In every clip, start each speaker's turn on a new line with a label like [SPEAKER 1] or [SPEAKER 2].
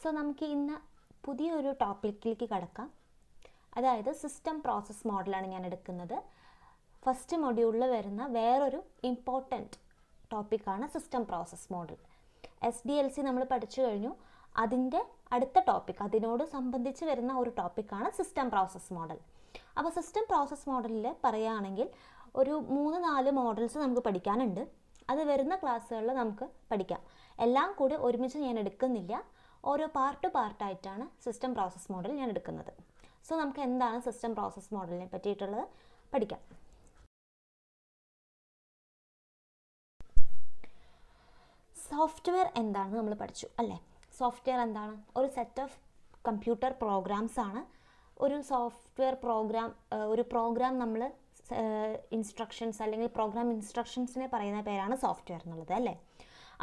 [SPEAKER 1] So നമുക്ക് ഇന്ന് പുതിയൊരു ടോപ്പിക്കിലേക്ക് കടക്കാം. അതായത് സിസ്റ്റം പ്രോസസ് മോഡലാണ് ഞാൻ എടുക്കുന്നത്. ഫസ്റ്റ് മൊഡ്യൂളിൽ വരുന്ന വേറൊരു ഇമ്പോർട്ടൻറ്റ് ടോപ്പിക്കാണ് സിസ്റ്റം പ്രോസസ് മോഡൽ. SDLC നമ്മൾ പഠിച്ചു കഴിഞ്ഞു. അതിൻ്റെ അടുത്ത ടോപ്പിക്, അതിനോട് സംബന്ധിച്ച് വരുന്ന ഒരു ടോപ്പിക്കാണ് സിസ്റ്റം പ്രോസസ് മോഡൽ. അപ്പോൾ സിസ്റ്റം പ്രോസസ് മോഡലിൽ പറയുകയാണെങ്കിൽ ഒരു 3-4 മോഡൽസ് നമുക്ക് പഠിക്കാനുണ്ട്. അത് വരുന്ന ക്ലാസ്സുകളിൽ നമുക്ക് പഠിക്കാം. എല്ലാം കൂടി ഒരുമിച്ച് ഞാൻ എടുക്കുന്നില്ല, ഓരോ പാർട്ടായിട്ടാണ് സിസ്റ്റം പ്രോസസ് മോഡൽ ഞാൻ എടുക്കുന്നത്. സോ നമുക്ക് എന്താണ് സിസ്റ്റം പ്രോസസ് മോഡലിനെ പറ്റിയിട്ടുള്ളത് പഠിക്കാം. സോഫ്റ്റ്വെയർ എന്താണെന്ന് നമ്മൾ പഠിച്ചു അല്ലേ? സോഫ്റ്റ്വെയർ എന്താണ്? ഒരു സെറ്റ് ഓഫ് കമ്പ്യൂട്ടർ പ്രോഗ്രാംസ് ആണ്. ഒരു സോഫ്റ്റ്വെയർ പ്രോഗ്രാം നമ്മൾ ഇൻസ്ട്രക്ഷൻസ് അല്ലെങ്കിൽ പ്രോഗ്രാം ഇൻസ്ട്രക്ഷൻസിനെ പറയുന്ന പേരാണ് സോഫ്റ്റ്വെയർ എന്നുള്ളത് അല്ലേ?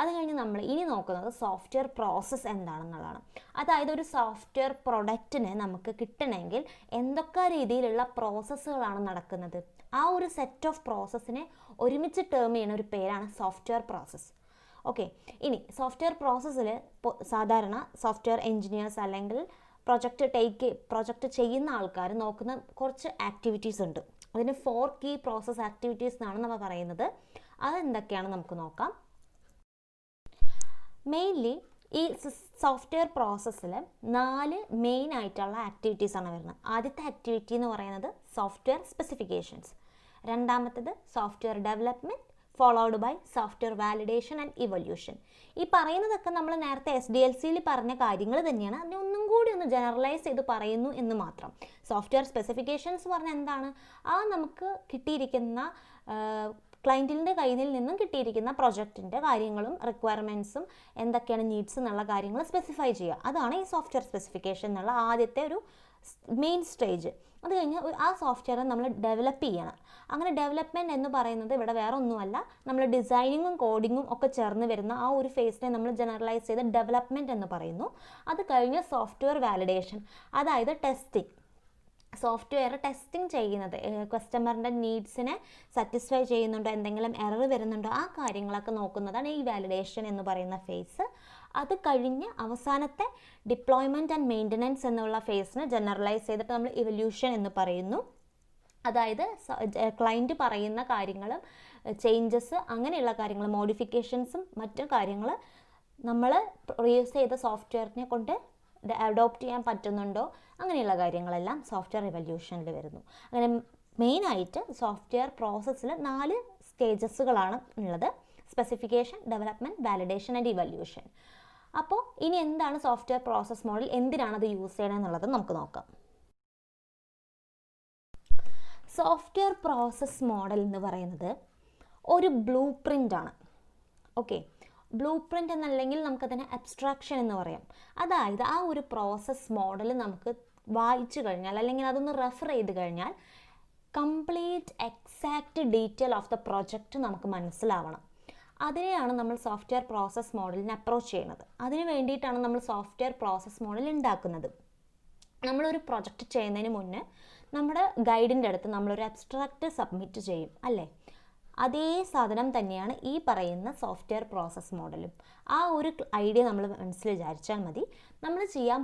[SPEAKER 1] അത് കഴിഞ്ഞ് നമ്മൾ ഇനി നോക്കുന്നത് സോഫ്റ്റ്വെയർ പ്രോസസ്സ് എന്താണെന്നുള്ളതാണ്. അതായത് ഒരു സോഫ്റ്റ്വെയർ പ്രൊഡക്റ്റിന് നമുക്ക് കിട്ടണമെങ്കിൽ എന്തൊക്കെ രീതിയിലുള്ള പ്രോസസ്സുകളാണ് നടക്കുന്നത്, ആ ഒരു സെറ്റ് ഓഫ് പ്രോസസ്സിനെ ഒരുമിച്ച് ടേം ചെയ്യുന്ന ഒരു പേരാണ് സോഫ്റ്റ്വെയർ പ്രോസസ്സ്. ഓക്കെ, ഇനി സോഫ്റ്റ്വെയർ പ്രോസസ്സിൽ സാധാരണ സോഫ്റ്റ്വെയർ എൻജിനീയേഴ്സ് അല്ലെങ്കിൽ പ്രൊജക്റ്റ് ചെയ്യുന്ന ആൾക്കാർ നോക്കുന്ന കുറച്ച് ആക്ടിവിറ്റീസ് ഉണ്ട്. അതിന് 4 കീ പ്രോസസ് ആക്ടിവിറ്റീസ് എന്നാണ് നമ്മൾ പറയുന്നത്. അതെന്തൊക്കെയാണ് നമുക്ക് നോക്കാം. മെയിൻലി ഈ സോഫ്റ്റ്വെയർ പ്രോസസ്സിൽ 4 മെയിൻ ആയിട്ടുള്ള ആക്ടിവിറ്റീസ് ആണ് വരുന്നത്. ആദ്യത്തെ ആക്ടിവിറ്റി എന്ന് പറയുന്നത് സോഫ്റ്റ്വെയർ സ്പെസിഫിക്കേഷൻസ്, രണ്ടാമത്തേത് software development, followed by software validation and evolution. ഈ പറയുന്നതൊക്കെ നമ്മൾ നേരത്തെ SDLCയിൽ പറഞ്ഞ കാര്യങ്ങൾ തന്നെയാണ്. അതിനെ ഒന്നും കൂടി ഒന്ന് ജനറലൈസ് ചെയ്ത് പറയുന്നു എന്ന് മാത്രം. സോഫ്റ്റ്വെയർ സ്പെസിഫിക്കേഷൻസ് പറഞ്ഞാൽ എന്താണ്? നമുക്ക് കിട്ടിയിരിക്കുന്ന ക്ലയൻറ്റിൻ്റെ കയ്യിൽ നിന്നും കിട്ടിയിരിക്കുന്ന പ്രൊജക്റ്റിൻ്റെ കാര്യങ്ങളും റിക്വയർമെൻറ്റ്സും എന്തൊക്കെയാണ് നീഡ്സ് എന്നുള്ള കാര്യങ്ങൾ സ്പെസിഫൈ ചെയ്യുക. അതാണ് ഈ സോഫ്റ്റ്വെയർ സ്പെസിഫിക്കേഷൻ എന്നുള്ള ആദ്യത്തെ ഒരു മെയിൻ സ്റ്റേജ്. അത് കഴിഞ്ഞ് ആ സോഫ്റ്റ്വെയർ നമ്മൾ ഡെവലപ്പ് ചെയ്യണം. അങ്ങനെ ഡെവലപ്മെൻറ്റ് എന്ന് പറയുന്നത് ഇവിടെ വേറെ ഒന്നുമല്ല, നമ്മൾ ഡിസൈനിങ്ങും കോഡിങ്ങും ഒക്കെ ചേർന്ന് വരുന്ന ആ ഒരു ഫേസിനെ നമ്മൾ ജനറലൈസ് ചെയ്ത് ഡെവലപ്മെൻറ്റ് എന്ന് പറയുന്നു. അത് കഴിഞ്ഞ് സോഫ്റ്റ്വെയർ വാലിഡേഷൻ, അതായത് ടെസ്റ്റിംഗ്. സോഫ്റ്റ്വെയർ ടെസ്റ്റിംഗ് ചെയ്യുന്നത് കസ്റ്റമറിൻ്റെ നീഡ്സിനെ സാറ്റിസ്ഫൈ ചെയ്യുന്നുണ്ടോ, എന്തെങ്കിലും എറർ വരുന്നുണ്ടോ, ആ കാര്യങ്ങളൊക്കെ നോക്കുന്നതാണ് ഈ വാലിഡേഷൻ എന്ന് പറയുന്ന ഫേസ്. അത് കഴിഞ്ഞ് അവസാനത്തെ ഡിപ്ലോയ്മെൻറ്റ് ആൻഡ് മെയിൻ്റനൻസ് എന്നുള്ള ഫേസിന് ജനറലൈസ് ചെയ്തിട്ട് നമ്മൾ ഇവല്യൂഷൻ എന്ന് പറയുന്നു. അതായത് ക്ലയൻറ്റ് പറയുന്ന കാര്യങ്ങൾ, ചേഞ്ചസ്, അങ്ങനെയുള്ള കാര്യങ്ങൾ, മോഡിഫിക്കേഷൻസും മറ്റു കാര്യങ്ങൾ നമ്മൾ യൂസ് ചെയ്ത സോഫ്റ്റ്വെയറിനെ കൊണ്ട് അഡോപ്റ്റ് ചെയ്യാൻ പറ്റുന്നുണ്ടോ, അങ്ങനെയുള്ള കാര്യങ്ങളെല്ലാം സോഫ്റ്റ്വെയർ ഇവല്യൂഷനിൽ വരുന്നു. അങ്ങനെ മെയിനായിട്ട് സോഫ്റ്റ്വെയർ പ്രോസസ്സിൽ 4 സ്റ്റേജസുകളാണ് ഉള്ളത്: specification, development, validation and evolution. അപ്പോൾ ഇനി എന്താണ് സോഫ്റ്റ്വെയർ പ്രോസസ് മോഡൽ, എന്തിനാണ് അത് യൂസ് ചെയ്യണം എന്നുള്ളത് നമുക്ക് നോക്കാം. സോഫ്റ്റ്വെയർ പ്രോസസ് മോഡൽ എന്ന് പറയുന്നത് ഒരു ബ്ലൂ പ്രിൻ്റ് ആണ്. ഓക്കെ, ബ്ലൂ പ്രിൻ്റ് എന്നല്ലെങ്കിൽ നമുക്കതിനെ അബ്സ്ട്രാക്ഷൻ എന്ന് പറയാം. അതായത് ആ ഒരു പ്രോസസ് മോഡൽ നമുക്ക് വായിച്ചു കഴിഞ്ഞാൽ അല്ലെങ്കിൽ അതൊന്ന് റെഫർ ചെയ്ത് കഴിഞ്ഞാൽ complete exact detail of the project നമുക്ക് മനസ്സിലാവണം. അതിനെയാണ് നമ്മൾ സോഫ്റ്റ്വെയർ പ്രോസസ് മോഡലിനെ അപ്രോച്ച് ചെയ്യുന്നത്. അതിന് വേണ്ടിയിട്ടാണ് നമ്മൾ സോഫ്റ്റ്വെയർ പ്രോസസ് മോഡൽ ഉണ്ടാക്കുന്നത്. നമ്മളൊരു പ്രൊജക്റ്റ് ചെയ്യുന്നതിന് മുന്നേ നമ്മുടെ ഗൈഡിൻ്റെ അടുത്ത് നമ്മളൊരു അബ്സ്ട്രാക്റ്റ് സബ്മിറ്റ് ചെയ്യും അല്ലേ? അതേ സാധനം തന്നെയാണ് ഈ പറയുന്ന സോഫ്റ്റ്വെയർ പ്രോസസ് മോഡലും. ആ ഒരു ഐഡിയ നമ്മൾ മനസ്സിൽ വിചാരിച്ചാൽ മതി. നമ്മൾ ചെയ്യാൻ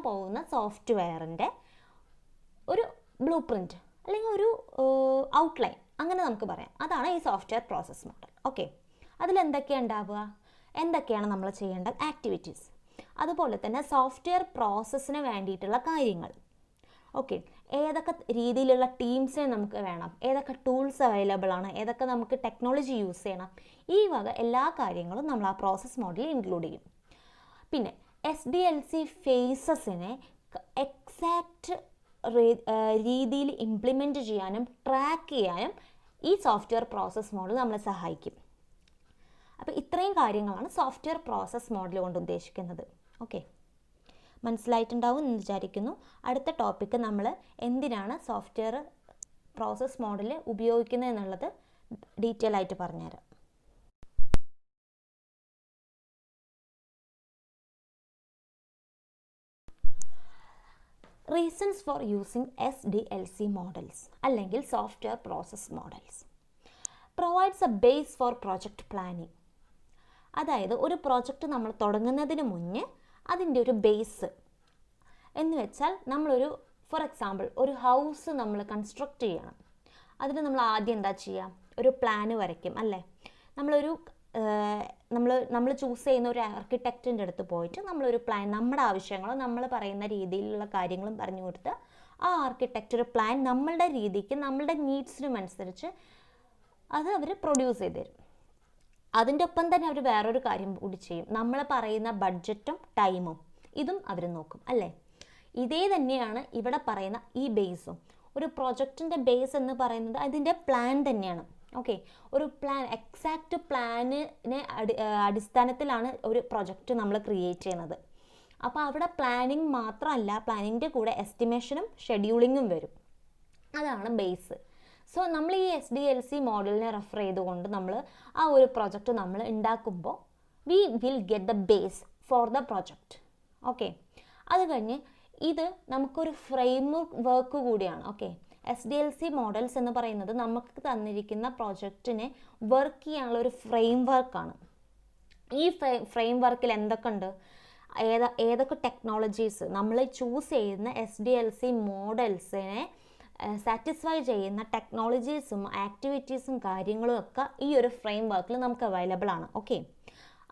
[SPEAKER 1] പോകുന്ന സോഫ്റ്റ്വെയറിൻ്റെ ഒരു ബ്ലൂ പ്രിൻ്റ് അല്ലെങ്കിൽ ഒരു ഔട്ട്ലൈൻ, അങ്ങനെ നമുക്ക് പറയാം. അതാണ് ഈ സോഫ്റ്റ്വെയർ പ്രോസസ് മോഡൽ. ഓക്കെ, അതിലെന്തൊക്കെയാണ് ഉണ്ടാവുക, എന്തൊക്കെയാണ് നമ്മൾ ചെയ്യേണ്ട ആക്ടിവിറ്റീസ്, അതുപോലെ തന്നെ സോഫ്റ്റ്വെയർ പ്രോസസ്സിന് വേണ്ടിയിട്ടുള്ള കാര്യങ്ങൾ. ഓക്കെ, ഏതൊക്കെ രീതിയിലുള്ള ടീംസിനെ നമുക്ക് വേണം, ഏതൊക്കെ ടൂൾസ് അവൈലബിൾ ആണ്, ഏതൊക്കെ നമുക്ക് ടെക്നോളജി യൂസ് ചെയ്യണം, ഈ വക എല്ലാ കാര്യങ്ങളും നമ്മൾ ആ പ്രോസസ് മോഡലിൽ ഇൻക്ലൂഡ് ചെയ്യും. പിന്നെ SDLC ഫേസസിനെ എക്സാക്റ്റ് രീതിയിൽ ഇംപ്ലിമെൻറ്റ് ചെയ്യാനും ട്രാക്ക് ചെയ്യാനും ഈ സോഫ്റ്റ്വെയർ പ്രോസസ് മോഡൽ നമ്മളെ സഹായിക്കും. അപ്പോൾ ഇത്രയും കാര്യങ്ങളാണ് സോഫ്റ്റ്വെയർ പ്രോസസ് മോഡൽ കൊണ്ട് ഉദ്ദേശിക്കുന്നത്. ഓക്കെ, മനസ്സിലായിട്ടുണ്ടാവും എന്ന് വിചാരിക്കുന്നു. അടുത്ത ടോപ്പിക്ക് നമ്മൾ എന്തിനാണ് സോഫ്റ്റ്വെയർ പ്രോസസ് മോഡൽ ഉപയോഗിക്കുന്നത് എന്നുള്ളത് ഡീറ്റെയിൽ ആയിട്ട് പറഞ്ഞുതരാം. Reasons for using SDLC models അല്ലെങ്കിൽ software process models. Provides a base for project planning. അതായത് ഒരു പ്രോജക്റ്റ് നമ്മൾ തുടങ്ങുന്നതിന് മുന്നേ അതിൻ്റെ ഒരു ബേസ് എന്ന് വെച്ചാൽ നമ്മളൊരു ഫോർ എക്സാമ്പിൾ ഒരു ഹൗസ് നമ്മൾ കൺസ്ട്രക്റ്റ് ചെയ്യണം. അതിന് നമ്മൾ ആദ്യം എന്താ ചെയ്യുക? ഒരു പ്ലാന് വരയ്ക്കും അല്ലേ? നമ്മൾ ചൂസ് ചെയ്യുന്ന ഒരു ആർക്കിടെക്റ്റിൻ്റെ അടുത്ത് പോയിട്ട് നമ്മളൊരു പ്ലാൻ, നമ്മുടെ ആവശ്യങ്ങളും നമ്മൾ പറയുന്ന രീതിയിലുള്ള കാര്യങ്ങളും പറഞ്ഞു കൊടുത്ത് ആ ആർക്കിടെക്റ്റ് ഒരു പ്ലാൻ നമ്മളുടെ രീതിക്ക് നമ്മളുടെ നീഡ്സിനും അനുസരിച്ച് അത് അവർ പ്രൊഡ്യൂസ് ചെയ്ത് തരും. അതിൻ്റെ ഒപ്പം തന്നെ അവർ വേറൊരു കാര്യം കൂടി ചെയ്യും, നമ്മൾ പറയുന്ന ബഡ്ജറ്റും ടൈമും ഇതും അവർ നോക്കും അല്ലേ? ഇതേ തന്നെയാണ് ഇവിടെ പറയുന്ന ഈ ബേസും. ഒരു പ്രൊജക്റ്റിൻ്റെ ബേസ് എന്ന് പറയുന്നത് അതിൻ്റെ പ്ലാൻ തന്നെയാണ്. ഓക്കെ, ഒരു പ്ലാൻ, എക്സാക്റ്റ് പ്ലാനിനെ അടിസ്ഥാനത്തിലാണ് ഒരു പ്രൊജക്റ്റ് നമ്മൾ ക്രിയേറ്റ് ചെയ്യുന്നത്. അപ്പോൾ അവിടെ പ്ലാനിങ് മാത്രമല്ല, പ്ലാനിങ്ങിൻ്റെ കൂടെ എസ്റ്റിമേഷനും ഷെഡ്യൂളിങ്ങും വരും. അതാണ് ബേസ്. സോ നമ്മൾ ഈ SDLC മോഡലിനെ റെഫർ ചെയ്തുകൊണ്ട് നമ്മൾ ആ ഒരു പ്രൊജക്റ്റ് നമ്മൾ ഉണ്ടാക്കുമ്പോൾ we will get the base for the project. Okay, അത് കഴിഞ്ഞ് ഇത് നമുക്കൊരു ഫ്രെയിം വർക്ക് കൂടിയാണ്. ഓക്കെ, SDLC മോഡൽസ് എന്ന് പറയുന്നത് നമുക്ക് തന്നിരിക്കുന്ന പ്രോജക്റ്റിനെ വർക്ക് ചെയ്യാനുള്ള ഒരു ഫ്രെയിം വർക്കാണ്. ഈ ഫ്രെയിം വർക്കിൽ എന്തൊക്കെ ഉണ്ട്, ഏതൊക്കെ ടെക്നോളജീസ് നമ്മൾ ചൂസ് ചെയ്യുന്ന SDLC മോഡൽസിനെ സാറ്റിസ്ഫൈ ചെയ്യുന്ന ടെക്നോളജീസും ആക്ടിവിറ്റീസും കാര്യങ്ങളും ഒക്കെ ഈ ഒരു ഫ്രെയിം വർക്കിൽ നമുക്ക് അവൈലബിൾ ആണ്. ഓക്കെ,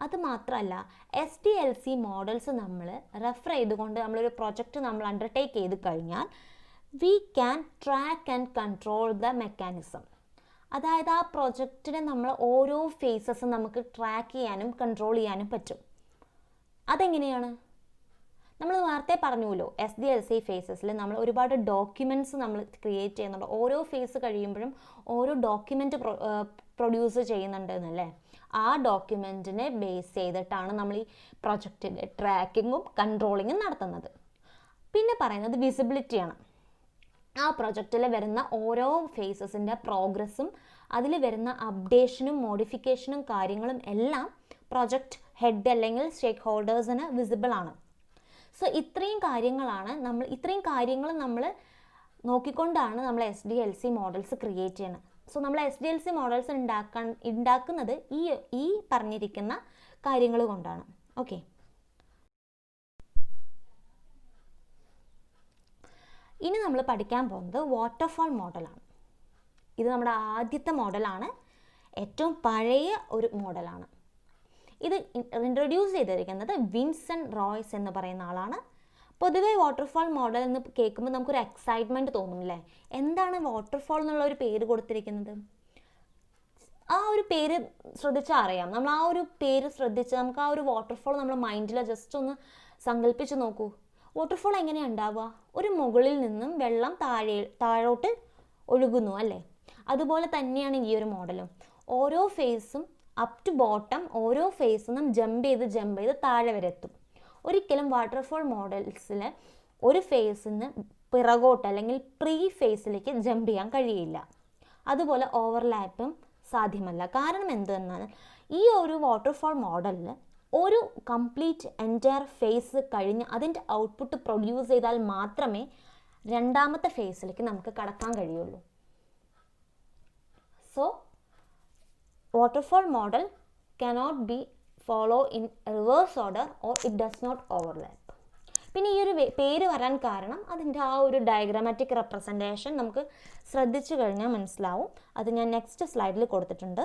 [SPEAKER 1] അത് മാത്രമല്ല SDLC മോഡൽസ് നമ്മൾ റെഫർ ചെയ്തുകൊണ്ട് നമ്മളൊരു പ്രൊജക്റ്റ് നമ്മൾ അണ്ടർടേക്ക് ചെയ്ത് കഴിഞ്ഞാൽ we can track and control the mechanism. അതായത് ആ പ്രൊജക്റ്റിനെ നമ്മൾ ഓരോ ഫേസസും നമുക്ക് ട്രാക്ക് ചെയ്യാനും കൺട്രോൾ ചെയ്യാനും പറ്റും. അതെങ്ങനെയാണ്? നമ്മൾ നേരത്തെ പറഞ്ഞുല്ലോ, SDLC ഫേസസിൽ നമ്മൾ ഒരുപാട് ഡോക്യുമെൻറ്റ്സ് നമ്മൾ ക്രിയേറ്റ് ചെയ്യുന്നുണ്ട്. ഓരോ ഫേസ് കഴിയുമ്പോഴും ഓരോ ഡോക്യുമെൻറ്റ് പ്രൊഡ്യൂസ് ചെയ്യുന്നുണ്ട് എന്നല്ലേ? ആ ഡോക്യുമെൻറ്റിനെ ബേസ് ചെയ്തിട്ടാണ് നമ്മൾ ഈ പ്രൊജക്റ്റിൻ്റെ ട്രാക്കിങ്ങും കൺട്രോളിങ്ങും നടത്തുന്നത്. പിന്നെ പറയുന്നത് വിസിബിലിറ്റിയാണ്. ആ പ്രൊജക്റ്റിൽ വരുന്ന ഓരോ ഫേസസിൻ്റെ പ്രോഗ്രസ്സും അതിൽ വരുന്ന അപ്ഡേഷനും മോഡിഫിക്കേഷനും കാര്യങ്ങളും എല്ലാം പ്രൊജക്റ്റ് ഹെഡ് അല്ലെങ്കിൽ സ്റ്റേക്ക് ഹോൾഡേഴ്സിന് വിസിബിൾ ആണ്. സോ ഇത്രയും കാര്യങ്ങൾ നമ്മൾ നോക്കിക്കൊണ്ടാണ് നമ്മൾ SDLC മോഡൽസ് ക്രിയേറ്റ് ചെയ്യുന്നത്. സോ നമ്മൾ SDLC മോഡൽസ് ഉണ്ടാക്കുന്നത് ഈ പറഞ്ഞിരിക്കുന്ന കാര്യങ്ങൾ കൊണ്ടാണ്. ഓക്കെ, ഇനി നമ്മൾ പഠിക്കാൻ പോകുന്നത് വാട്ടർഫാൾ മോഡലാണ്. ഇത് നമ്മുടെ ആദ്യത്തെ മോഡലാണ്, ഏറ്റവും പഴയ ഒരു മോഡലാണ്. ഇത് ഇൻട്രൊഡ്യൂസ് ചെയ്തിരിക്കുന്നത് വിൻസെൻ്റ് റോയ്സ് എന്ന് പറയുന്ന ആളാണ്. പൊതുവേ വാട്ടർഫാൾ മോഡൽ എന്ന് കേൾക്കുമ്പോൾ നമുക്കൊരു എക്സൈറ്റ്മെൻറ്റ് തോന്നും അല്ലേ? എന്താണ് വാട്ടർഫാൾ എന്നുള്ള ഒരു പേര് കൊടുത്തിരിക്കുന്നത്? ആ ഒരു പേര് ശ്രദ്ധിച്ചാൽ അറിയാം. നമ്മൾ ആ ഒരു പേര് ശ്രദ്ധിച്ച് നമുക്ക് ആ ഒരു വാട്ടർഫാൾ നമ്മുടെ മൈൻഡിൽ ജസ്റ്റ് ഒന്ന് സങ്കല്പിച്ച് നോക്കൂ. വാട്ടർഫാൾ എങ്ങനെയാണ് ഉണ്ടാവുക? ഒരു മുകളിൽ നിന്നും വെള്ളം താഴോട്ട് ഒഴുകുന്നു അല്ലേ? അതുപോലെ തന്നെയാണ് ഈ ഒരു മോഡലും. ഓരോ ഫേസും അപ് ടു ബോട്ടം ഓരോ ഫേസിൽ നിന്നും ജമ്പ് ചെയ്ത് താഴെ വരെ എത്തും. ഒരിക്കലും വാട്ടർഫാൾ മോഡൽസിൽ ഒരു ഫേസിൽ നിന്ന് പിറകോട്ട് അല്ലെങ്കിൽ പ്രീ ഫേസിലേക്ക് ജമ്പ് ചെയ്യാൻ കഴിയില്ല. അതുപോലെ ഓവർലാപ്പും സാധ്യമല്ല. കാരണം എന്തെന്നാൽ ഈ ഒരു വാട്ടർഫാൾ മോഡലിൽ ഒരു കംപ്ലീറ്റ് എൻറ്റയർ ഫേസ് കഴിഞ്ഞ് അതിൻ്റെ ഔട്ട്പുട്ട് പ്രൊഡ്യൂസ് ചെയ്താൽ മാത്രമേ രണ്ടാമത്തെ ഫേസിലേക്ക് നമുക്ക് കടക്കാൻ കഴിയുള്ളൂ. So waterfall model cannot be follow in reverse order or it does not overlap. പിന്നെ ഈ ഒരു പേര് വരാൻ കാരണം അതിൻ്റെ ആ ഒരു ഡയഗ്രാമാറ്റിക് റെപ്രസെൻറ്റേഷൻ നമുക്ക് ശ്രദ്ധിച്ചു കഴിഞ്ഞാൽ മനസ്സിലാവും. അത് ഞാൻ നെക്സ്റ്റ് സ്ലൈഡിൽ കൊടുത്തിട്ടുണ്ട്.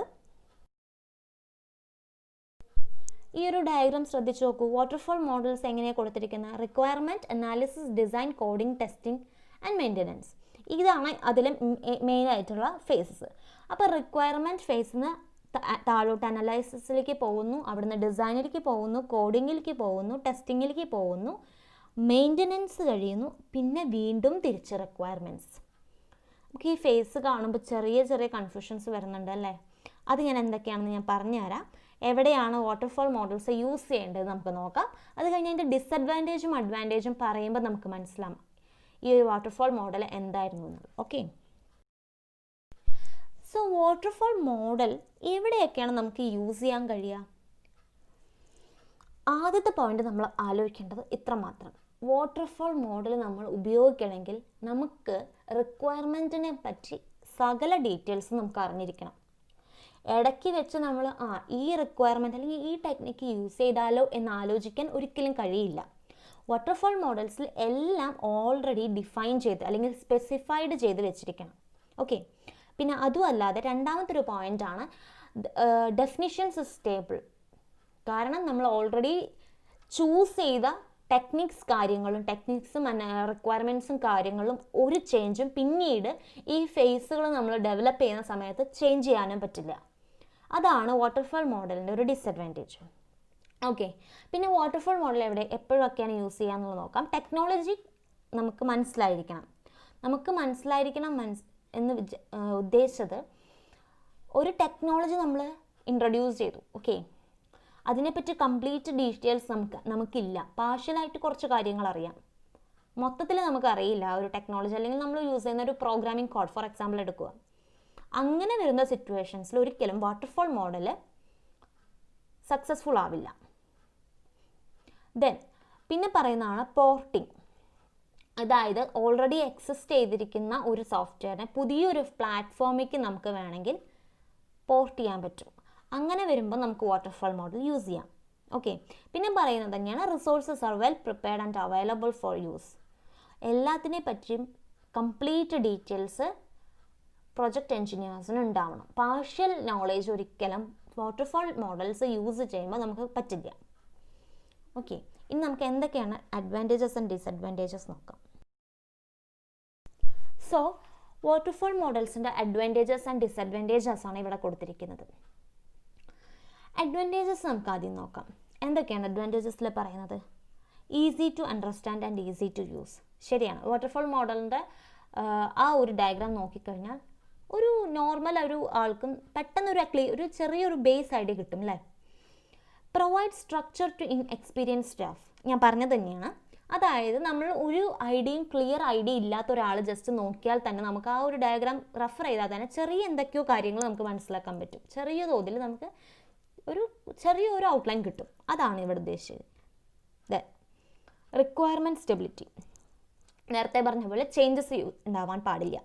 [SPEAKER 1] ഈ ഒരു ഡയഗ്രാം ശ്രദ്ധിച്ചു നോക്കൂ. വാട്ടർഫാൾ മോഡൽസ് എങ്ങനെയാണ് കൊടുത്തിരിക്കുന്നത്? Requirement analysis, design, coding, testing and maintenance. ഇതാണ് അതിലെ മെയിനായിട്ടുള്ള ഫേസസ്. അപ്പോൾ റിക്വയർമെൻറ്റ് ഫേസിന് താഴോട്ട് അനലൈസിസിലേക്ക് പോകുന്നു, അവിടുന്ന് ഡിസൈനിലേക്ക് പോകുന്നു, കോഡിങ്ങിലേക്ക് പോകുന്നു, ടെസ്റ്റിങ്ങിലേക്ക് പോകുന്നു, മെയിൻ്റനൻസ് കഴിയുന്നു, പിന്നെ വീണ്ടും തിരിച്ച് റിക്വയർമെൻറ്റ്സ്. നമുക്ക് ഈ ഫേസ് കാണുമ്പോൾ ചെറിയ കൺഫ്യൂഷൻസ് വരുന്നുണ്ട് അല്ലേ? അത് ഞാൻ എന്തൊക്കെയാണെന്ന് ഞാൻ പറഞ്ഞുതരാം. എവിടെയാണ് വാട്ടർഫാൾ മോഡൽസ് യൂസ് ചെയ്യേണ്ടത് നമുക്ക് നോക്കാം. അത് കഴിഞ്ഞ് അതിൻ്റെ ഡിസഡ്വാൻറ്റേജും അഡ്വാൻറ്റേജും പറയുമ്പോൾ നമുക്ക് മനസ്സിലാവും ഈ ഒരു വാട്ടർഫാൾ മോഡൽ എന്തായിരുന്നു എന്നത്. ഓക്കെ, സോ വാട്ടർഫാൾ മോഡൽ എവിടെയൊക്കെയാണ് നമുക്ക് യൂസ് ചെയ്യാൻ കഴിയുക? ആദ്യത്തെ പോയിന്റ് നമ്മൾ ആലോചിക്കേണ്ടത് ഇത്ര മാത്രം. വാട്ടർഫാൾ മോഡൽ നമ്മൾ ഉപയോഗിക്കണമെങ്കിൽ നമുക്ക് റിക്വയർമെൻറ്റിനെ പറ്റി സകല ഡീറ്റെയിൽസും നമുക്ക് അറിഞ്ഞിരിക്കണം. ഇടയ്ക്ക് വെച്ച് നമ്മൾ ഈ റിക്വയർമെൻറ്റ് അല്ലെങ്കിൽ ഈ ടെക്നിക്ക് യൂസ് ചെയ്താലോ എന്ന് ആലോചിക്കാൻ ഒരിക്കലും കഴിയില്ല. വാട്ടർഫോൾ മോഡൽസിൽ എല്ലാം ഓൾറെഡി ഡിഫൈൻ ചെയ്ത് അല്ലെങ്കിൽ സ്പെസിഫൈഡ് ചെയ്ത് വെച്ചിരിക്കണം. ഓക്കെ, പിന്നെ അതും അല്ലാതെ രണ്ടാമത്തെ ഒരു പോയിൻ്റാണ് ഡെഫിനിഷൻസ് സ്റ്റേബിൾ. കാരണം നമ്മൾ ഓൾറെഡി ചൂസ് ചെയ്ത ടെക്നിക്സും റിക്വയർമെൻറ്റ്സും കാര്യങ്ങളും ഒരു ചേഞ്ചും പിന്നീട് ഈ ഫേസുകൾ നമ്മൾ ഡെവലപ്പ് ചെയ്യുന്ന സമയത്ത് ചേഞ്ച് ചെയ്യാനും പറ്റില്ല. അതാണ് വാട്ടർഫോൾ മോഡലിൻ്റെ ഒരു ഡിസഡ്വാൻറ്റേജ്. ഓക്കെ, പിന്നെ വാട്ടർഫോൾ മോഡൽ എപ്പോഴൊക്കെയാണ് യൂസ് ചെയ്യുക എന്നുള്ളത് നോക്കാം. ടെക്നോളജി നമുക്ക് മനസ്സിലായിരിക്കണം എന്ന് ഉദ്ദേശിച്ചത്, ഒരു ടെക്നോളജി നമ്മൾ ഇൻട്രൊഡ്യൂസ് ചെയ്തു. ഓക്കെ, അതിനെപ്പറ്റി കംപ്ലീറ്റ് ഡീറ്റെയിൽസ് നമുക്കില്ല. പാർഷ്യലായിട്ട് കുറച്ച് കാര്യങ്ങൾ അറിയാം, മൊത്തത്തിൽ നമുക്കറിയില്ല ആ ഒരു ടെക്നോളജി. അല്ലെങ്കിൽ നമ്മൾ യൂസ് ചെയ്യുന്ന ഒരു പ്രോഗ്രാമിംഗ് കോഡ് ഫോർ എക്സാമ്പിൾ എടുക്കുക. അങ്ങനെ വരുന്ന സിറ്റുവേഷൻസിൽ ഒരിക്കലും വാട്ടർഫോൾ മോഡൽ സക്സസ്ഫുൾ ആവില്ല. പിന്നെ പറയുന്നതാണ് പോർട്ടിംഗ്. അതായത് ഓൾറെഡി എക്സിസ്റ്റ് ചെയ്തിരിക്കുന്ന ഒരു സോഫ്റ്റ്വെയറിനെ പുതിയൊരു പ്ലാറ്റ്ഫോമിലേക്ക് നമുക്ക് വേണമെങ്കിൽ പോർട്ട് ചെയ്യാൻ പറ്റും. അങ്ങനെ വരുമ്പോൾ നമുക്ക് വാട്ടർഫോൾ മോഡൽ യൂസ് ചെയ്യാം. ഓക്കെ, പിന്നെ പറയുന്നത് തന്നെയാണ് resources are well prepared and available for use. എല്ലാത്തിനെ പറ്റിയും കംപ്ലീറ്റ് ഡീറ്റെയിൽസ് പ്രൊജക്റ്റ് എൻജിനീയേഴ്സിന് ഉണ്ടാവണം. പാർഷ്യൽ നോളേജ് ഒരിക്കലും വാട്ടർഫോൾ മോഡൽസ് യൂസ് ചെയ്യുമ്പോൾ നമുക്ക് പറ്റില്ല. ഓക്കെ, ഇനി നമുക്ക് എന്തൊക്കെയാണ് അഡ്വാൻറ്റേജസ് ആൻഡ് ഡിസഡ്വാൻറ്റേജസ് നോക്കാം. സോ വാട്ടർഫോൾ മോഡൽസിൻ്റെ അഡ്വാൻറ്റേജസ് ആൻഡ് ഡിസഡ്വാൻറ്റേജസ് ആണ് ഇവിടെ കൊടുത്തിരിക്കുന്നത്. അഡ്വാൻറ്റേജസ് നമുക്ക് ആദ്യം നോക്കാം. എന്തൊക്കെയാണ് അഡ്വാൻറ്റേജസിൽ പറയുന്നത്? Easy to understand and easy to use. ശരിയാണ്, വാട്ടർഫോൾ മോഡലിൻ്റെ ആ ഒരു ഡയഗ്രാം നോക്കിക്കഴിഞ്ഞാൽ ഒരു നോർമൽ ഒരു ആൾക്കും പെട്ടെന്ന് ഒരു ചെറിയൊരു ബേസ് ഐഡിയ കിട്ടും അല്ലേ. Provide structure to inexperience staff. ഞാൻ പറഞ്ഞത് തന്നെയാണ്. അതായത് നമ്മൾ ഒരു ക്ലിയർ ഐഡിയ ഇല്ലാത്ത ഒരാൾ ജസ്റ്റ് നോക്കിയാൽ തന്നെ നമുക്ക് ആ ഒരു ഡയഗ്രാം റെഫർ ചെയ്താൽ തന്നെ എന്തൊക്കെയോ കാര്യങ്ങൾ നമുക്ക് മനസ്സിലാക്കാൻ പറ്റും. ചെറിയ തോതിൽ നമുക്ക് ചെറിയൊരു ഔട്ട്ലൈൻ കിട്ടും. അതാണ് ഇവിടെ ഉദ്ദേശിച്ചത്. Requirement stability. നേരത്തെ പറഞ്ഞ പോലെ ചേഞ്ചസ് ഉണ്ടാവാൻ പാടില്ല.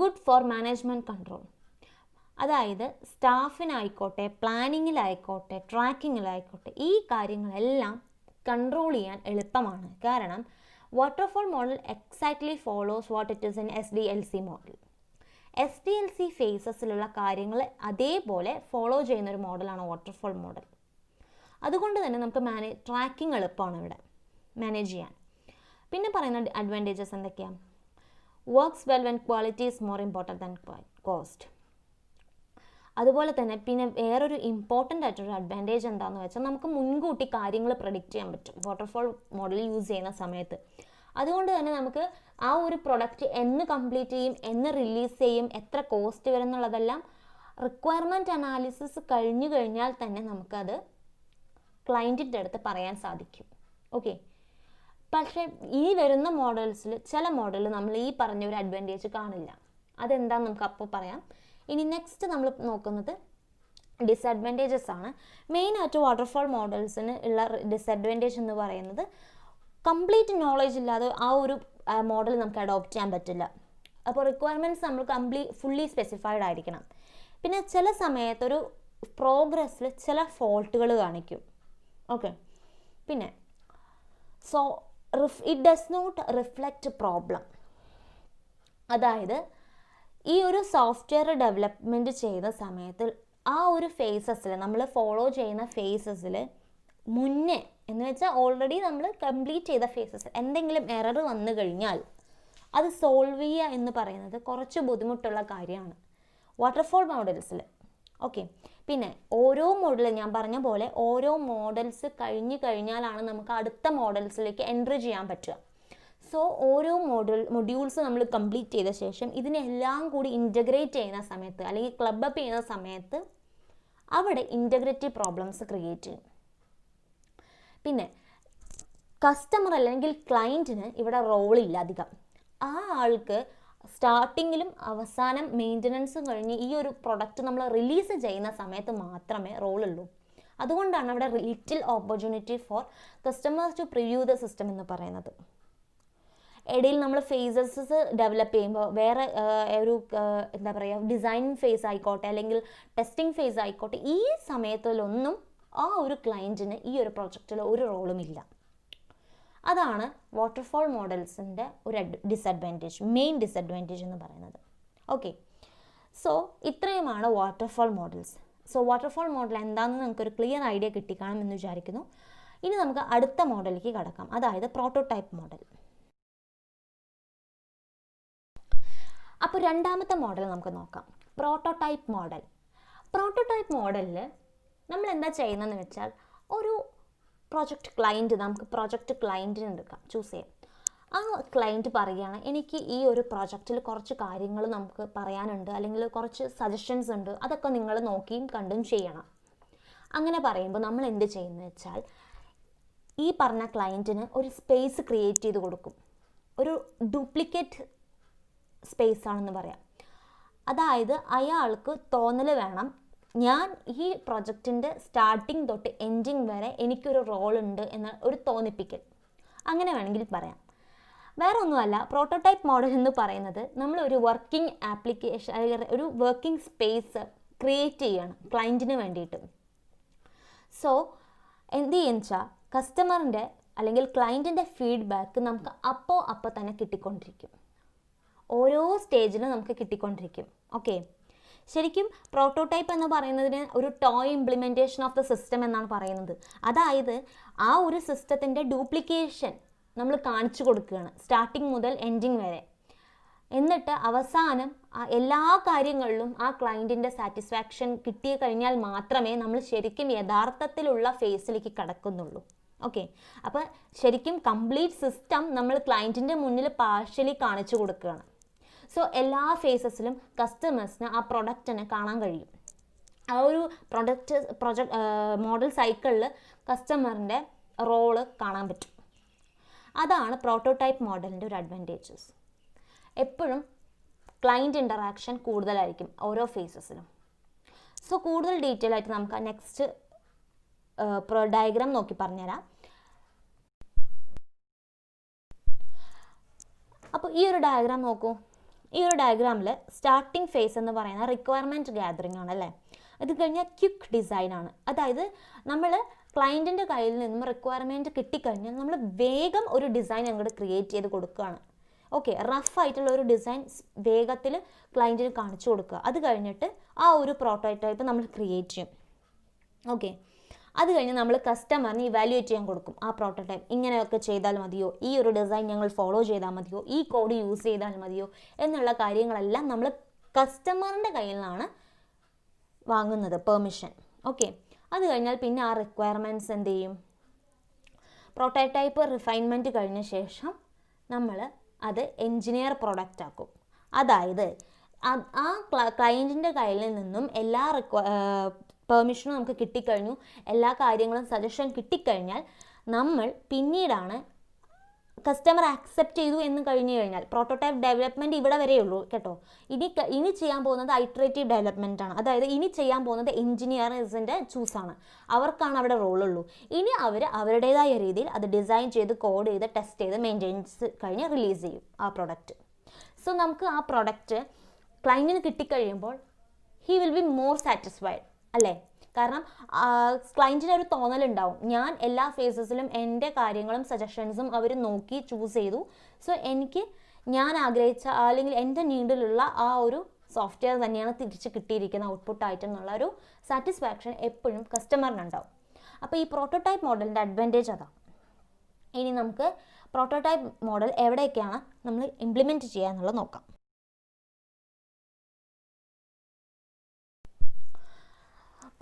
[SPEAKER 1] Good for management control. അതായത് സ്റ്റാഫിനായിക്കോട്ടെ, പ്ലാനിങ്ങിലായിക്കോട്ടെ, ട്രാക്കിങ്ങിലായിക്കോട്ടെ, ഈ കാര്യങ്ങളെല്ലാം കൺട്രോൾ ചെയ്യാൻ എളുപ്പമാണ്. കാരണം waterfall model exactly follows what it is in SDLC model. SDLC ഫേസസിലുള്ള കാര്യങ്ങൾ അതേപോലെ ഫോളോ ചെയ്യുന്നൊരു മോഡലാണ് വാട്ടർഫോൾ മോഡൽ. അതുകൊണ്ട് തന്നെ നമുക്ക് ട്രാക്കിംഗ് എളുപ്പമാണ് ഇവിടെ മാനേജ് ചെയ്യാൻ. പിന്നെ പറയുന്ന അഡ്വാൻറ്റേജസ് എന്തൊക്കെയാണ്? Works well when quality is more important than cost. അതുപോലെ തന്നെ പിന്നെ വേറൊരു ഇമ്പോർട്ടൻ്റ് ആയിട്ടൊരു അഡ്വാൻറ്റേജ് എന്താണെന്ന് വെച്ചാൽ നമുക്ക് മുൻകൂട്ടി കാര്യങ്ങൾ പ്രെഡിക്റ്റ് ചെയ്യാൻ പറ്റും വാട്ടർഫോൾ മോഡൽ യൂസ് ചെയ്യുന്ന സമയത്ത്. അതുകൊണ്ട് തന്നെ നമുക്ക് ആ ഒരു പ്രൊഡക്റ്റ് എന്ന് കംപ്ലീറ്റ് ചെയ്യും, എന്ന് റിലീസ് ചെയ്യും, എത്ര കോസ്റ്റ് വരും എന്നുള്ളതെല്ലാം റിക്വയർമെൻറ്റ് അനാലിസിസ് കഴിഞ്ഞാൽ തന്നെ നമുക്കത് ക്ലയൻറ്റിൻ്റെ അടുത്ത് പറയാൻ സാധിക്കും. ഓക്കെ, പക്ഷേ ഈ വരുന്ന മോഡൽസിൽ ചില മോഡൽ നമ്മൾ ഈ പറഞ്ഞ ഒരു അഡ്വാൻറ്റേജ് കാണില്ല. അതെന്താണെന്ന് നമുക്ക് അപ്പോൾ പറയാം. ഇനി നെക്സ്റ്റ് നമ്മൾ നോക്കുന്നത് ഡിസഡ്വാൻറ്റേജസ് ആണ്. മെയിനായിട്ട് വാട്ടർഫോൾ മോഡൽസിന് ഉള്ള ഡിസഡ്വാൻറ്റേജ് എന്ന് പറയുന്നത് കംപ്ലീറ്റ് നോളേജ് ഇല്ലാതെ ആ ഒരു മോഡൽ നമുക്ക് അഡോപ്റ്റ് ചെയ്യാൻ പറ്റില്ല. അപ്പോൾ റിക്വയർമെൻറ്റ്സ് നമ്മൾ ഫുള്ളി സ്പെസിഫൈഡ് ആയിരിക്കണം. പിന്നെ ചില സമയത്തൊരു പ്രോഗ്രസ്സിൽ ചില ഫോൾട്ടുകൾ കാണിക്കും. ഓക്കെ, പിന്നെ it does not reflect problem. അതായത് ഈ ഒരു സോഫ്റ്റ്വെയർ ഡെവലപ്മെൻറ്റ് ചെയ്യുന്ന സമയത്ത് ആ ഒരു ഫേസസിൽ നമ്മൾ ഫോളോ ചെയ്യുന്ന ഫേസസിൽ മുന്നേ എന്ന് വെച്ചാൽ ഓൾറെഡി നമ്മൾ കംപ്ലീറ്റ് ചെയ്ത ഫേസസ് എന്തെങ്കിലും എറർ വന്നു കഴിഞ്ഞാൽ അത് സോൾവ് ചെയ്യുക എന്ന് പറയുന്നത് കുറച്ച് ബുദ്ധിമുട്ടുള്ള കാര്യമാണ് വാട്ടർഫോൾ മോഡൽസിൽ. ഓക്കെ, പിന്നെ ഓരോ മോഡൽ ഞാൻ പറഞ്ഞ പോലെ ഓരോ മോഡൽസ് കഴിഞ്ഞാലാണ് നമുക്ക് അടുത്ത മോഡൽസിലേക്ക് എൻട്രി ചെയ്യാൻ പറ്റുക. സോ ഓരോ മൊഡ്യൂൾസ് നമ്മൾ കംപ്ലീറ്റ് ചെയ്ത ശേഷം ഇതിനെല്ലാം കൂടി ഇൻറ്റഗ്രേറ്റ് ചെയ്യുന്ന സമയത്ത് അല്ലെങ്കിൽ ക്ലബ് അപ്പ് ചെയ്യുന്ന സമയത്ത് അവിടെ ഇൻറ്റഗ്രിറ്റി പ്രോബ്ലംസ് ക്രിയേറ്റ് ചെയ്യും. പിന്നെ കസ്റ്റമർ അല്ലെങ്കിൽ ക്ലയൻറ്റിന് ഇവിടെ റോളില്ല അധികം. ആ ആൾക്ക് സ്റ്റാർട്ടിങ്ങിലും അവസാനം മെയിൻ്റനൻസും കഴിഞ്ഞ് ഈ ഒരു പ്രൊഡക്റ്റ് നമ്മൾ റിലീസ് ചെയ്യുന്ന സമയത്ത് മാത്രമേ റോളുള്ളൂ. അതുകൊണ്ടാണ് അവിടെ little opportunity for customers to preview the system എന്ന് പറയുന്നത്. ഇടയിൽ നമ്മൾ ഫേസസ് ഡെവലപ്പ് ചെയ്യുമ്പോൾ വേറെ ഒരു എന്താ പറയുക ഡിസൈനിങ് ഫേസ് ആയിക്കോട്ടെ അല്ലെങ്കിൽ ടെസ്റ്റിംഗ് ഫേസ് ആയിക്കോട്ടെ, ഈ സമയത്തിലൊന്നും ആ ഒരു ക്ലയൻറ്റിന് ഈ ഒരു പ്രൊജക്റ്റിൽ ഒരു റോളും ഇല്ല. അതാണ് വാട്ടർഫോൾ മോഡൽസിൻ്റെ ഒരു ഡിസഡ്വാൻറ്റേജ്, മെയിൻ ഡിസഡ്വാൻറ്റേജ് എന്ന് പറയുന്നത്. ഓക്കെ, സോ ഇത്രയുമാണ് waterfall models. So waterfall model എന്താണെന്ന് നമുക്കൊരു ക്ലിയർ ഐഡിയ കിട്ടിക്കാണമെന്ന് വിചാരിക്കുന്നു. ഇനി നമുക്ക് അടുത്ത മോഡലിലേക്ക് കടക്കാം, അതായത് പ്രോട്ടോടൈപ്പ് മോഡൽ. അപ്പോൾ രണ്ടാമത്തെ മോഡൽ നമുക്ക് നോക്കാം, പ്രോട്ടോടൈപ്പ് മോഡൽ. പ്രോട്ടോടൈപ്പ് മോഡലിൽ നമ്മൾ എന്താ ചെയ്യുന്നതെന്ന് വെച്ചാൽ, ഒരു നമുക്ക് പ്രോജക്റ്റ് ക്ലയൻറ്റിന് എടുക്കാം, ചൂസ് ചെയ്യാം. ആ ക്ലയൻറ്റ് പറയുകയാണ്, എനിക്ക് ഈ ഒരു പ്രോജക്റ്റിൽ കുറച്ച് കാര്യങ്ങൾ നമുക്ക് പറയാനുണ്ട്, അല്ലെങ്കിൽ കുറച്ച് സജഷൻസ് ഉണ്ട്, അതൊക്കെ നിങ്ങൾ നോക്കിയും കണ്ടും ചെയ്യണം. അങ്ങനെ പറയുമ്പോൾ നമ്മൾ എന്ത് ചെയ്യുന്നത് വെച്ചാൽ, ഈ പറഞ്ഞ ക്ലയൻറ്റിന് ഒരു സ്പേസ് ക്രിയേറ്റ് ചെയ്ത് കൊടുക്കും. ഒരു ഡ്യൂപ്ലിക്കേറ്റ് സ്പേസ് ആണെന്ന് പറയാം. അതായത് അയാൾക്ക് തോന്നൽ വേണം, ഞാൻ ഈ പ്രൊജക്റ്റിൻ്റെ സ്റ്റാർട്ടിങ് തൊട്ട് എൻഡിങ് വരെ എനിക്കൊരു റോൾ ഉണ്ട് എന്ന ഒരു തോന്നിപ്പിക്കൽ, അങ്ങനെ വേണമെങ്കിൽ പറയാം. വേറെ ഒന്നുമല്ല, പ്രോട്ടോടൈപ്പ് മോഡൽ എന്ന് പറയുന്നത് നമ്മൾ ഒരു വർക്കിംഗ് ആപ്ലിക്കേഷൻ അല്ലെങ്കിൽ ഒരു വർക്കിംഗ് സ്പേസ് ക്രിയേറ്റ് ചെയ്യണം ക്ലയൻറ്റിന് വേണ്ടിയിട്ട്. സോ എന്ത് ചെയ്യുന്ന വെച്ചാൽ, കസ്റ്റമറിൻ്റെ അല്ലെങ്കിൽ ക്ലയൻറ്റിൻ്റെ ഫീഡ്ബാക്ക് നമുക്ക് അപ്പോൾ തന്നെ കിട്ടിക്കൊണ്ടിരിക്കും, ഓരോ സ്റ്റേജിലും നമുക്ക് കിട്ടിക്കൊണ്ടിരിക്കും. ഓക്കെ, ശരിക്കും പ്രോട്ടോടൈപ്പ് എന്ന് പറയുന്നതിന് ഒരു toy implementation of the system എന്നാണ് പറയുന്നത്. അതായത് ആ ഒരു സിസ്റ്റത്തിൻ്റെ ഡ്യൂപ്ലിക്കേഷൻ നമ്മൾ കാണിച്ചു കൊടുക്കുകയാണ് സ്റ്റാർട്ടിങ് മുതൽ എൻഡിങ് വരെ. എന്നിട്ട് അവസാനം എല്ലാ കാര്യങ്ങളിലും ആ ക്ലയൻറ്റിൻ്റെ സാറ്റിസ്ഫാക്ഷൻ കിട്ടി കഴിഞ്ഞാൽ മാത്രമേ നമ്മൾ ശരിക്കും യഥാർത്ഥത്തിലുള്ള ഫേസിലേക്ക് കടക്കുന്നുള്ളൂ. ഓക്കെ, അപ്പോൾ ശരിക്കും കംപ്ലീറ്റ് സിസ്റ്റം നമ്മൾ ക്ലയൻറ്റിൻ്റെ മുന്നിൽ പാർഷ്യലി കാണിച്ചു കൊടുക്കുകയാണ്. സോ എല്ലാ ഫേസസിലും കസ്റ്റമേഴ്സിന് ആ പ്രൊഡക്റ്റിനെ കാണാൻ കഴിയും. ആ ഒരു പ്രൊജക്റ്റ് മോഡൽ സൈക്കിളിൽ കസ്റ്റമറിൻ്റെ റോള് കാണാൻ പറ്റും. അതാണ് പ്രോട്ടോടൈപ്പ് മോഡലിൻ്റെ ഒരു അഡ്വാൻറ്റേജസ്. എപ്പോഴും ക്ലയൻറ്റ് ഇൻ്ററാക്ഷൻ കൂടുതലായിരിക്കും ഓരോ ഫേസസിലും. സോ കൂടുതൽ ഡീറ്റെയിൽ ആയിട്ട് നമുക്ക് നെക്സ്റ്റ് ഡയഗ്രാം നോക്കി പറഞ്ഞുതരാം. അപ്പോൾ ഈ ഒരു ഡയഗ്രാം നോക്കൂ. ഈ ഒരു ഡയഗ്രാമിൽ സ്റ്റാർട്ടിംഗ് ഫേസ് എന്ന് പറയുന്ന റിക്വയർമെൻറ്റ് ഗ്യാതറിംഗ് ആണല്ലേ. ഇത് കഴിഞ്ഞാൽ ക്വിക്ക് ഡിസൈൻ ആണ്. അതായത് നമ്മൾ ക്ലയൻറ്റിൻ്റെ കയ്യിൽ നിന്നും റിക്വയർമെൻറ്റ് കിട്ടിക്കഴിഞ്ഞാൽ നമ്മൾ വേഗം ഒരു ഡിസൈൻ അങ്ങോട്ട് ക്രിയേറ്റ് ചെയ്ത് കൊടുക്കുകയാണ്. ഓക്കെ, റഫായിട്ടുള്ള ഒരു ഡിസൈൻ വേഗത്തിൽ ക്ലയൻറ്റിന് കാണിച്ചു കൊടുക്കുക. അത് കഴിഞ്ഞിട്ട് ആ ഒരു പ്രോട്ടോടൈപ്പ് നമ്മൾ ക്രിയേറ്റ് ചെയ്യും. ഓക്കെ, അത് കഴിഞ്ഞ് നമ്മൾ കസ്റ്റമറിന് ഇവാലുവേറ്റ് ചെയ്യാൻ കൊടുക്കും. ആ പ്രോട്ടോടൈപ്പ് ഇങ്ങനെയൊക്കെ ചെയ്താൽ മതിയോ, ഈ ഒരു ഡിസൈൻ ഞങ്ങൾ ഫോളോ ചെയ്താൽ മതിയോ, ഈ കോഡ് യൂസ് ചെയ്താൽ മതിയോ എന്നുള്ള കാര്യങ്ങളെല്ലാം നമ്മൾ കസ്റ്റമറിൻ്റെ കയ്യിൽ നിന്നാണ് വാങ്ങുന്നത് പെർമിഷൻ. ഓക്കെ, അത് കഴിഞ്ഞാൽ പിന്നെ ആ റിക്വയർമെൻറ്റ്സ് എന്ത് ചെയ്യും, പ്രോട്ടോടൈപ്പ് റിഫൈൻമെൻറ്റ് കഴിഞ്ഞ ശേഷം നമ്മൾ അത് എൻജിനീയർ പ്രൊഡക്റ്റ് ആക്കും. അതായത് ആ ക്ലയൻറ്റിൻ്റെ കയ്യിൽ നിന്നും എല്ലാ പെർമിഷനും നമുക്ക് കിട്ടിക്കഴിഞ്ഞു, എല്ലാ കാര്യങ്ങളും സജഷൻ കിട്ടിക്കഴിഞ്ഞാൽ നമ്മൾ പിന്നീടാണ് കസ്റ്റമർ ആക്സെപ്റ്റ് ചെയ്തു എന്ന് കഴിഞ്ഞു കഴിഞ്ഞാൽ പ്രോട്ടോടൈപ്പ് ഡെവലപ്മെൻറ്റ് ഇവിടെ വരെയുള്ളൂ കേട്ടോ. ഇനി ചെയ്യാൻ പോകുന്നത് ഐട്രേറ്റീവ് ഡെവലപ്മെൻ്റ് ആണ്. അതായത് ഇനി ചെയ്യാൻ പോകുന്നത് എൻജിനീയേഴ്സിൻ്റെ ചൂസാണ്, അവർക്കാണ് അവിടെ റോളുള്ളൂ. ഇനി അവർ അവരുടേതായ രീതിയിൽ അത് ഡിസൈൻ ചെയ്ത് കോഡ് ചെയ്ത് ടെസ്റ്റ് ചെയ്ത് മെയിൻ്റെനൻസ് കഴിഞ്ഞ് റിലീസ് ചെയ്യും ആ പ്രൊഡക്റ്റ്. സോ നമുക്ക് ആ പ്രൊഡക്റ്റ് ക്ലയൻറ്റിന് കിട്ടിക്കഴിയുമ്പോൾ he will be more satisfied അല്ലേ. കാരണം ക്ലയൻറ്റിന് ഒരു തോന്നലുണ്ടാവും, ഞാൻ എല്ലാ ഫേസസിലും എൻ്റെ കാര്യങ്ങളും സജഷൻസും അവർ നോക്കി ചൂസ് ചെയ്തു. സോ എനിക്ക് ഞാൻ ആഗ്രഹിച്ച അല്ലെങ്കിൽ എൻ്റെ നീഡിലുള്ള ആ ഒരു സോഫ്റ്റ്വെയർ തന്നെയാണ് തിരിച്ച് കിട്ടിയിരിക്കുന്ന ഔട്ട്പുട്ടായിട്ടെന്നുള്ള ഒരു സാറ്റിസ്ഫാക്ഷൻ എപ്പോഴും കസ്റ്റമറിനുണ്ടാവും. അപ്പോൾ ഈ പ്രോട്ടോടൈപ്പ് മോഡലിൻ്റെ അഡ്വാൻറ്റേജ് അതാണ്. ഇനി നമുക്ക് പ്രോട്ടോടൈപ്പ് മോഡൽ എവിടെയൊക്കെയാണ് നമ്മൾ ഇംപ്ലിമെൻറ്റ് ചെയ്യുക എന്നുള്ളത് നോക്കാം.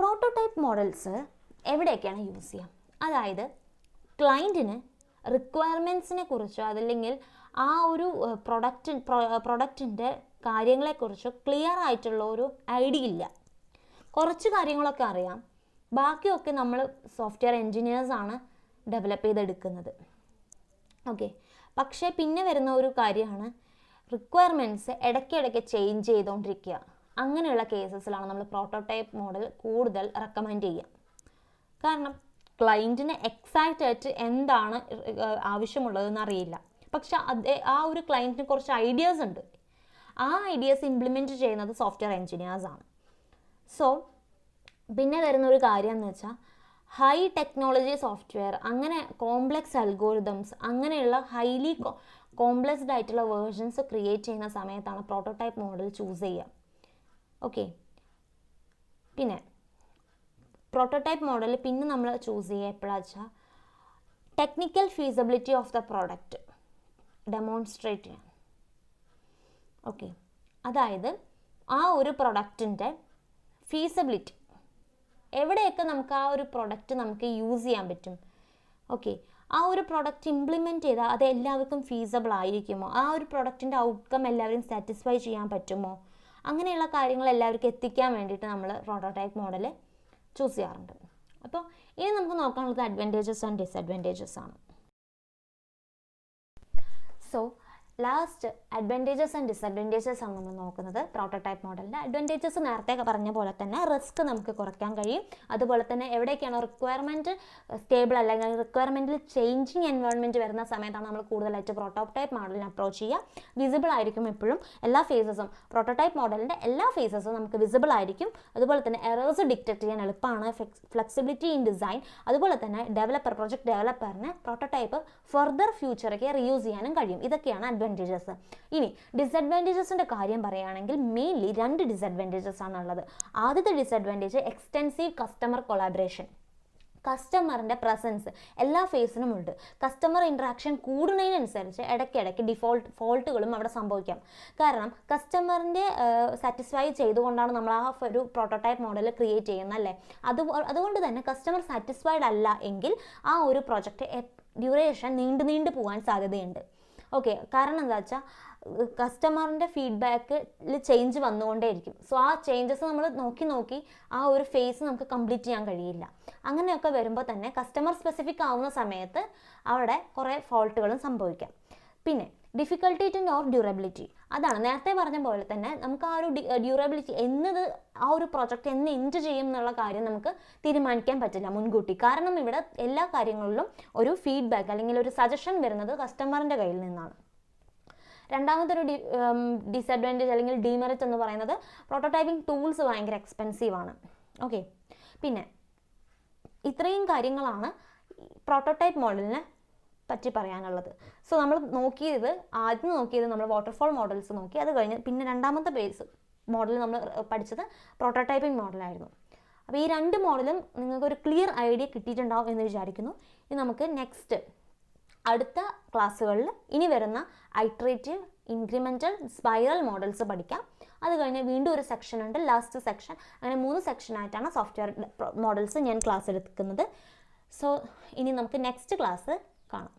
[SPEAKER 1] പ്രോട്ടോടൈപ്പ് മോഡൽസ് എവിടെയൊക്കെയാണ് യൂസ് ചെയ്യുക, അതായത് ക്ലയൻറ്റിന് റിക്വയർമെൻറ്റ്സിനെ കുറിച്ചോ അതല്ലെങ്കിൽ ആ ഒരു പ്രൊഡക്റ്റിൻ്റെ കാര്യങ്ങളെക്കുറിച്ചോ ക്ലിയർ ആയിട്ടുള്ള ഒരു ഐഡിയ ഇല്ല. കുറച്ച് കാര്യങ്ങളൊക്കെ അറിയാം, ബാക്കിയൊക്കെ നമ്മൾ സോഫ്റ്റ്വെയർ എൻജിനീയേഴ്സാണ് ഡെവലപ്പ് ചെയ്തെടുക്കുന്നത്. ഓക്കെ, പക്ഷേ പിന്നെ വരുന്ന ഒരു കാര്യമാണ് റിക്വയർമെൻറ്റ്സ് ഇടയ്ക്കിടയ്ക്ക് ചേഞ്ച് ചെയ്തുകൊണ്ടിരിക്കുക. അങ്ങനെയുള്ള കേസസിലാണ് നമ്മൾ പ്രോട്ടോടൈപ്പ് മോഡൽ കൂടുതൽ റെക്കമെൻഡ് ചെയ്യുക. കാരണം ക്ലയൻറ്റിന് എക്സാക്റ്റ് ആയിട്ട് എന്താണ് ആവശ്യമുള്ളതെന്ന് അറിയില്ല. പക്ഷെ ആ ഒരു ക്ലയൻറ്റിന് കുറച്ച് ഐഡിയാസ് ഉണ്ട്. ആ ഐഡിയാസ് ഇംപ്ലിമെൻറ്റ് ചെയ്യുന്നത് സോഫ്റ്റ്വെയർ എൻജിനീയേഴ്സാണ്. സോ പിന്നെ വരുന്ന ഒരു കാര്യം എന്ന് വെച്ചാൽ ഹൈ ടെക്നോളജി സോഫ്റ്റ്വെയർ, അങ്ങനെ കോംപ്ലെക്സ് അൽഗോരിതംസ്, അങ്ങനെയുള്ള ഹൈലി കോംപ്ലെക്സ്ഡ് ആയിട്ടുള്ള വേർഷൻസ് ക്രിയേറ്റ് ചെയ്യുന്ന സമയത്താണ് പ്രോട്ടോടൈപ്പ് മോഡൽ ചൂസ് ചെയ്യുക. ഓക്കെ, പിന്നെ പ്രോട്ടോടൈപ്പ് മോഡൽ പിന്നെ നമ്മൾ ചൂസ് ചെയ്യുക എപ്പോഴാണെന്ന് വെച്ചാൽ technical feasibility of the product demonstrate ചെയ്യാൻ. ഓക്കെ, അതായത് ആ ഒരു പ്രൊഡക്റ്റിൻ്റെ ഫീസിബിലിറ്റി, എവിടെയൊക്കെ നമുക്ക് ആ ഒരു പ്രൊഡക്റ്റ് നമുക്ക് യൂസ് ചെയ്യാൻ പറ്റും. ഓക്കെ, ആ ഒരു പ്രൊഡക്റ്റ് ഇംപ്ലിമെൻറ്റ് ചെയ്താൽ അത് എല്ലാവർക്കും ഫീസിബിൾ ആയിരിക്കുമോ, ആ ഒരു പ്രൊഡക്റ്റിൻ്റെ ഔട്ട്കം എല്ലാവരും സാറ്റിസ്ഫൈ ചെയ്യാൻ പറ്റുമോ, അങ്ങനെയുള്ള കാര്യങ്ങൾ എല്ലാവർക്കും എത്തിക്കാൻ വേണ്ടിയിട്ട് നമ്മൾ പ്രോട്ടോടൈപ്പ് മോഡൽ ചൂസ് ചെയ്യാറുണ്ട്. അപ്പോൾ ഇനി നമുക്ക് നോക്കാനുള്ളത് അഡ്വാൻറ്റേജസ് ആൻഡ് ഡിസഡ്വാൻറ്റേജസ് ആണ്. So last advantages and disadvantages ആണ് നമ്മൾ നോക്കുന്നത് പ്രോട്ടോടൈപ്പ് മോഡലിൻ്റെ. അഡ്വാൻറ്റേജസ് നേരത്തെ പറഞ്ഞ പോലെ തന്നെ റിസ്ക് നമുക്ക് കുറയ്ക്കാൻ കഴിയും. അതുപോലെ തന്നെ എവിടേക്കാണോ റിക്വയർമെൻറ്റ് സ്റ്റേബിൾ അല്ലെങ്കിൽ റിക്വയർമെൻറ്റിൽ ചേഞ്ചിങ് എൻവയോൺമെൻറ്റ് വരുന്ന സമയത്താണ് നമ്മൾ കൂടുതലായിട്ട് പ്രോട്ടോടൈപ്പ് മോഡലിനെ അപ്രോച്ച് ചെയ്യുക. വിസിബിൾ ആയിരിക്കും എപ്പോഴും എല്ലാ ഫേസസും, പ്രോട്ടോടൈപ്പ് മോഡലിൻ്റെ എല്ലാ ഫേസസും നമുക്ക് വിസിബിൾ ആയിരിക്കും. അതുപോലെ തന്നെ എറേഴ്സ് ഡിറ്റക്ട് ചെയ്യാൻ എളുപ്പമാണ്, ഫ്ലെക്സിബിലിറ്റി ഇൻ ഡിസൈൻ. അതുപോലെ തന്നെ പ്രൊജക്ട് ഡെവലപ്പറിന് പ്രോട്ടോടൈപ്പ് ഫർദർ ഫ്യൂച്ചറൊക്കെ റീയൂസ് ചെയ്യാനും കഴിയും. ഇതൊക്കെയാണ് അഡ്വാൻറ്റേജസ്. ഇനി ഡിസഡ്വാൻറ്റേജസിൻ്റെ കാര്യം പറയുകയാണെങ്കിൽ മെയിൻലി 2 ഡിസഡ്വാൻറ്റേജസ് ആണുള്ളത്. ആദ്യത്തെ ഡിസഡ്വാൻറ്റേജ് എക്സ്റ്റെൻസീവ് കസ്റ്റമർ കൊളാബറേഷൻ. കസ്റ്റമറിൻ്റെ പ്രസൻസ് എല്ലാ ഫേസിനും ഉണ്ട്. കസ്റ്റമർ ഇൻട്രാക്ഷൻ കൂടുന്നതിനനുസരിച്ച് ഇടയ്ക്കിടയ്ക്ക് ഫോൾട്ടുകളും അവിടെ സംഭവിക്കാം. കാരണം കസ്റ്റമറിൻ്റെ സാറ്റിസ്ഫൈ ചെയ്തുകൊണ്ടാണ് നമ്മൾ ആ ഒരു പ്രോട്ടോടൈപ്പ് മോഡൽ ക്രിയേറ്റ് ചെയ്യുന്നത് അല്ലേ. അതുകൊണ്ട് തന്നെ കസ്റ്റമർ സാറ്റിസ്ഫൈഡ് അല്ല എങ്കിൽ ആ ഒരു പ്രൊജക്റ്റ് ഡ്യൂറേഷൻ നീണ്ടു പോകാൻ സാധ്യതയുണ്ട്. ഓക്കെ, കാരണം എന്താ വെച്ചാൽ കസ്റ്റമറിൻ്റെ ഫീഡ്ബാക്കിൽ ചേഞ്ച് വന്നുകൊണ്ടേയിരിക്കും. സോ ആ ചേഞ്ചസ് നമ്മൾ നോക്കി ആ ഒരു ഫേസ് നമുക്ക് കംപ്ലീറ്റ് ചെയ്യാൻ കഴിയില്ല. അങ്ങനെയൊക്കെ വരുമ്പോൾ തന്നെ കസ്റ്റമർ സ്പെസിഫിക് ആവുന്ന സമയത്ത് അവിടെ കുറേ ഫോൾട്ടുകളും സംഭവിക്കാം. പിന്നെ ഡിഫിക്കൽട്ടി ടു നോർ ഡ്യൂറബിലിറ്റി, അതാണ് നേരത്തെ പറഞ്ഞ പോലെ തന്നെ നമുക്ക് ആ ഒരു ഡ്യൂറബിലിറ്റി ആ ഒരു പ്രൊജക്റ്റ് എന്ന് എൻഡ് ചെയ്യും എന്നുള്ള കാര്യം നമുക്ക് തീരുമാനിക്കാൻ പറ്റില്ല മുൻകൂട്ടി. കാരണം ഇവിടെ എല്ലാ കാര്യങ്ങളിലും ഒരു ഫീഡ്ബാക്ക് അല്ലെങ്കിൽ ഒരു സജഷൻ വരുന്നത് കസ്റ്റമറിൻ്റെ കയ്യിൽ നിന്നാണ്. രണ്ടാമത്തെ ഒരു ഡിസഡ്വാൻറ്റേജ് അല്ലെങ്കിൽ ഡീമെറിറ്റ് എന്ന് പറയുന്നത് പ്രോട്ടോടൈപ്പിംഗ് ടൂൾസ് ഭയങ്കര എക്സ്പെൻസീവ് ആണ്. ഓക്കെ, പിന്നെ ഇത്രയും കാര്യങ്ങളാണ് പ്രോട്ടോടൈപ്പ് മോഡലിനെ പറ്റി പറയാനുള്ളത്. സോ നമ്മൾ ആദ്യം നോക്കിയത് നമ്മൾ വാട്ടർഫോൾ മോഡൽസ് നോക്കി. അത് കഴിഞ്ഞ് പിന്നെ രണ്ടാമത്തെ ബേസ് മോഡൽ നമ്മൾ പഠിച്ചത് പ്രോട്ടോടൈപ്പിംഗ് മോഡലായിരുന്നു. അപ്പോൾ ഈ 2 മോഡലും നിങ്ങൾക്കൊരു ക്ലിയർ ഐഡിയ കിട്ടിയിട്ടുണ്ടാവും എന്ന് വിചാരിക്കുന്നു. ഇനി നമുക്ക് അടുത്ത ക്ലാസ്സുകളിൽ ഇനി വരുന്ന ഐട്രേറ്റീവ്, ഇൻക്രിമെൻ്റൽ, സ്പൈറൽ മോഡൽസ് പഠിക്കാം. അത് കഴിഞ്ഞ് വീണ്ടും ഒരു സെക്ഷൻ ഉണ്ട്, ലാസ്റ്റ് സെക്ഷൻ. അങ്ങനെ 3 സെക്ഷനായിട്ടാണ് സോഫ്റ്റ്വെയർ മോഡൽസ് ഞാൻ ക്ലാസ് എടുക്കുന്നത്. സോ ഇനി നമുക്ക് നെക്സ്റ്റ് ക്ലാസ് കാണാം.